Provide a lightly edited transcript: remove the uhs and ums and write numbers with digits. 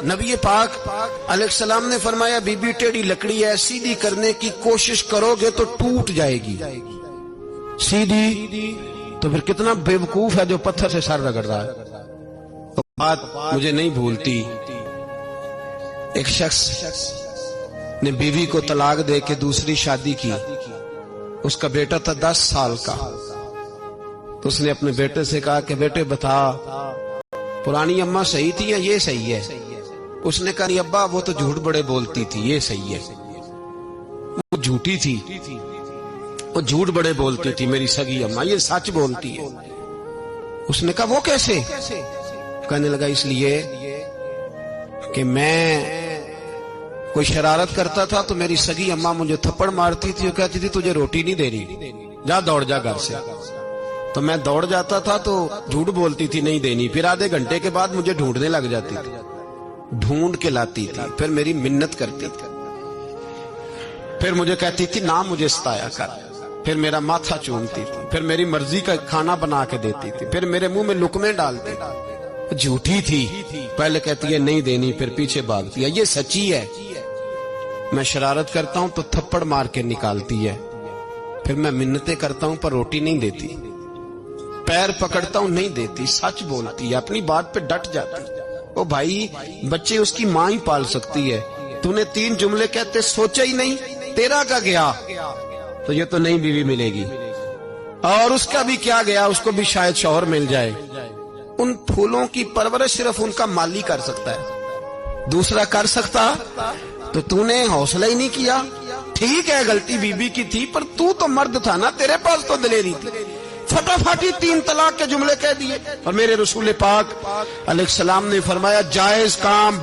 نبی پاک علیہ السلام نے فرمایا بی بی ٹیڑھی لکڑی ہے، سیدھی کرنے کی کوشش کرو گے تو ٹوٹ جائے گی، سیدھی تو پھر کتنا بے وقوف ہے جو پتھر سے سر رگڑ رہا ہے۔ تو بات مجھے نہیں بھولتی، ایک شخص نے بیوی کو طلاق دے کے دوسری شادی کی، اس کا بیٹا تھا 10 سال کا، تو اس نے اپنے بیٹے سے کہا کہ بیٹے بتا پرانی اماں صحیح تھی یا یہ صحیح ہے؟ اس نے کہا نہیں ابا وہ تو جھوٹ بڑے بولتی تھی، یہ صحیح ہے۔ وہ جھوٹی تھی، وہ جھوٹ بڑے بولتی تھی میری سگی اماں، یہ سچ بولتی ہے۔ اس نے کہا وہ کیسے؟ کہنے لگا اس لیے کہ میں کوئی شرارت کرتا تھا تو میری سگی اماں مجھے تھپڑ مارتی تھی، وہ کہتی تھی تجھے روٹی نہیں دے رہی، جا دوڑ جا گھر سے۔ تو میں دوڑ جاتا تھا تو جھوٹ بولتی تھی نہیں دینی، پھر آدھے گھنٹے کے بعد مجھے ڈھونڈنے لگ جاتی تھی، ڈھونڈ کے لاتی تھی، پھر میری منت کرتی تھی، پھر مجھے کہتی تھی نہ مجھے ستایا کر، پھر میرا ماتھا چومتی تھی، پھر میری مرضی کا کھانا بنا کے دیتی تھی، پھر میرے منہ میں لقمے ڈالتی تھی۔ جھوٹی تھی، پہلے کہتی ہے نہیں دینی، پھر پیچھے بھاگتی ہے۔ یہ سچی ہے، میں شرارت کرتا ہوں تو تھپڑ مار کے نکالتی ہے، پھر میں منتیں کرتا ہوں پر روٹی نہیں دیتی، پیر پکڑتا ہوں نہیں دیتی، سچ بولتی ہے، اپنی بات پہ ڈٹ جاتی۔ او بھائی بچے اس کی ماں ہی پال سکتی ہے، تو نے 3 جملے کہتے سوچا ہی نہیں، تیرا کا گیا تو یہ تو نئی بیوی ملے گی، اور اس کا بھی کیا گیا، اس کو بھی شاید شوہر مل جائے۔ ان پھولوں کی پرورش صرف ان کا مالی کر سکتا ہے، دوسرا کر سکتا تو تو نے حوصلہ ہی نہیں کیا۔ ٹھیک ہے غلطی بی بی کی تھی پر تو مرد تھا نا، تیرے پاس تو دلیری تھی، فٹافٹ 3 طلاق کے جملے کہہ دیے۔ اور میرے رسول پاک علیہ السلام نے فرمایا جائز کام